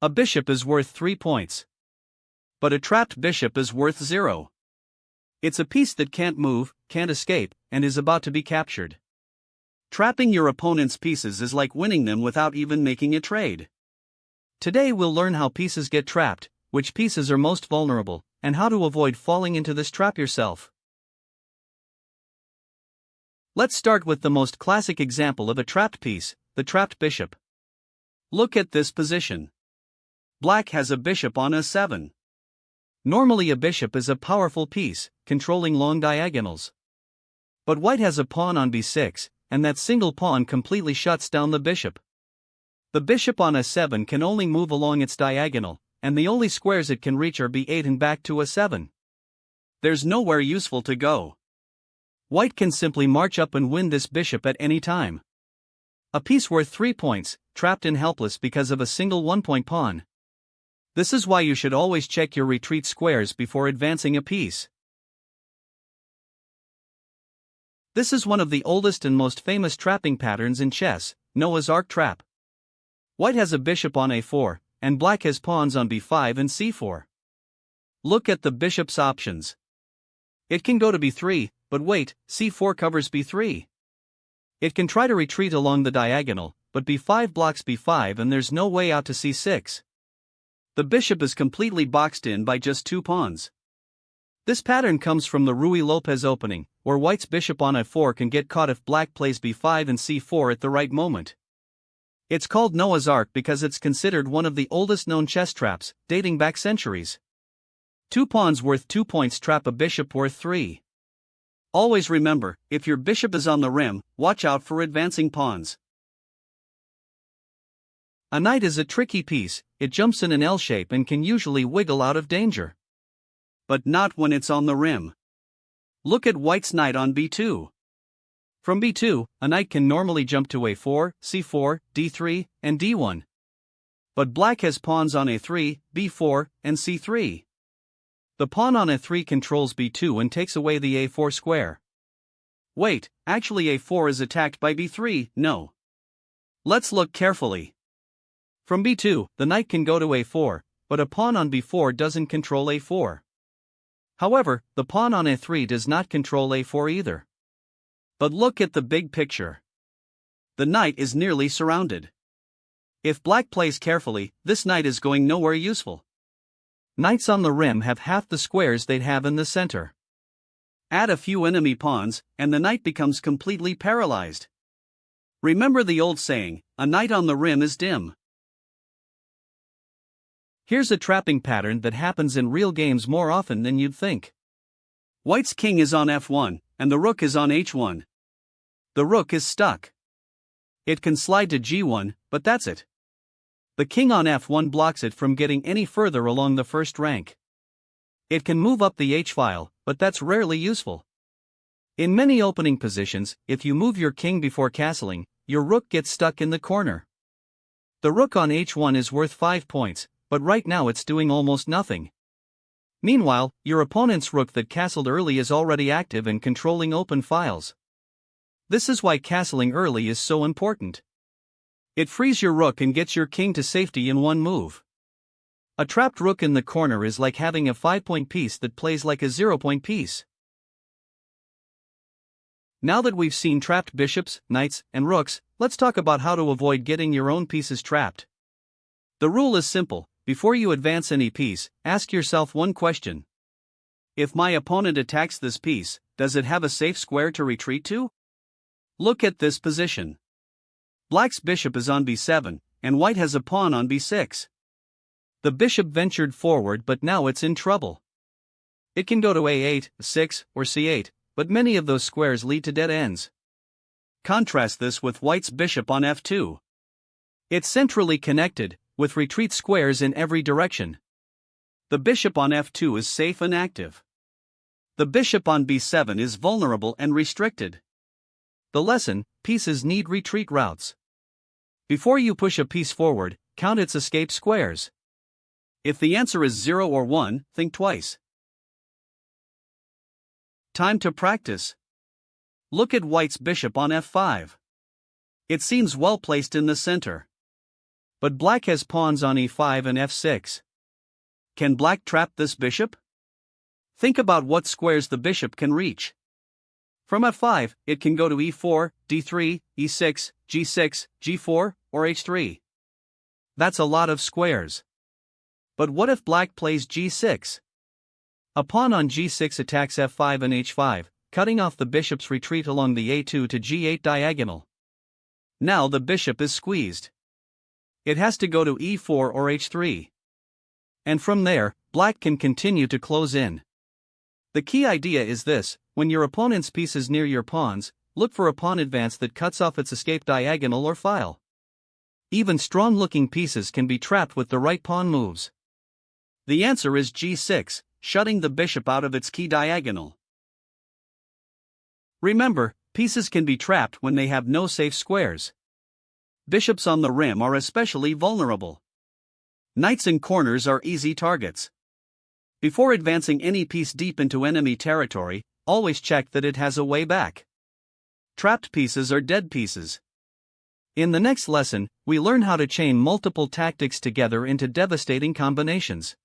A bishop is worth 3 points. But a trapped bishop is worth 0. It's a piece that can't move, can't escape, and is about to be captured. Trapping your opponent's pieces is like winning them without even making a trade. Today we'll learn how pieces get trapped, which pieces are most vulnerable, and how to avoid falling into this trap yourself. Let's start with the most classic example of a trapped piece, the trapped bishop. Look at this position. Black has a bishop on a7. Normally a bishop is a powerful piece, controlling long diagonals. But white has a pawn on b6, and that single pawn completely shuts down the bishop. The bishop on a7 can only move along its diagonal, and the only squares it can reach are b8 and back to a7. There's nowhere useful to go. White can simply march up and win this bishop at any time. A piece worth 3 points, trapped and helpless because of a single 1-point pawn. This is why you should always check your retreat squares before advancing a piece. This is one of the oldest and most famous trapping patterns in chess, Noah's Ark trap. White has a bishop on a4, and black has pawns on b5 and c4. Look at the bishop's options. It can go to b3, but wait, c4 covers b3. It can try to retreat along the diagonal, but b5 blocks b5 and there's no way out to c6. The bishop is completely boxed in by just 2 pawns. This pattern comes from the Ruy-Lopez opening, where white's bishop on f4 can get caught if black plays b5 and c4 at the right moment. It's called Noah's Ark because it's considered one of the oldest known chess traps, dating back centuries. 2 pawns worth 2 points trap a bishop worth 3. Always remember, if your bishop is on the rim, watch out for advancing pawns. A knight is a tricky piece, it jumps in an L shape and can usually wiggle out of danger. But not when it's on the rim. Look at white's knight on b2. From b2, a knight can normally jump to a4, c4, d3, and d1. But black has pawns on a3, b4, and c3. The pawn on a3 controls b2 and takes away the a4 square. Wait, actually a4 is attacked by b3, no. Let's look carefully. From b2, the knight can go to a4, but a pawn on b4 doesn't control a4. However, the pawn on a3 does not control a4 either. But look at the big picture. The knight is nearly surrounded. If black plays carefully, this knight is going nowhere useful. Knights on the rim have half the squares they'd have in the center. Add a few enemy pawns, and the knight becomes completely paralyzed. Remember the old saying, a knight on the rim is dim. Here's a trapping pattern that happens in real games more often than you'd think. White's king is on f1, and the rook is on h1. The rook is stuck. It can slide to g1, but that's it. The king on f1 blocks it from getting any further along the first rank. It can move up the h-file, but that's rarely useful. In many opening positions, if you move your king before castling, your rook gets stuck in the corner. The rook on h1 is worth 5 points, but right now it's doing almost nothing. Meanwhile, your opponent's rook that castled early is already active and controlling open files. This is why castling early is so important. It frees your rook and gets your king to safety in one move. A trapped rook in the corner is like having a 5-point piece that plays like a 0-point piece. Now that we've seen trapped bishops, knights, and rooks, let's talk about how to avoid getting your own pieces trapped. The rule is simple: before you advance any piece, ask yourself one question. If my opponent attacks this piece, does it have a safe square to retreat to? Look at this position. Black's bishop is on b7, and white has a pawn on b6. The bishop ventured forward, but now it's in trouble. It can go to a8, 6, or c8, but many of those squares lead to dead ends. Contrast this with white's bishop on f2. It's centrally connected, with retreat squares in every direction. The bishop on f2 is safe and active. The bishop on b7 is vulnerable and restricted. The lesson: pieces need retreat routes. Before you push a piece forward, count its escape squares. If the answer is 0 or 1, think twice. Time to practice. Look at white's bishop on f5. It seems well placed in the center. But black has pawns on e5 and f6. Can black trap this bishop? Think about what squares the bishop can reach. From f5, it can go to e4, d3, e6, g6, g4, or h3. That's a lot of squares. But what if black plays g6? A pawn on g6 attacks f5 and h5, cutting off the bishop's retreat along the a2 to g8 diagonal. Now the bishop is squeezed. It has to go to e4 or h3. And from there, black can continue to close in. The key idea is this: when your opponent's piece is near your pawns, look for a pawn advance that cuts off its escape diagonal or file. Even strong-looking pieces can be trapped with the right pawn moves. The answer is g6, shutting the bishop out of its key diagonal. Remember, pieces can be trapped when they have no safe squares. Bishops on the rim are especially vulnerable. Knights in corners are easy targets. Before advancing any piece deep into enemy territory, always check that it has a way back. Trapped pieces are dead pieces. In the next lesson, we learn how to chain multiple tactics together into devastating combinations.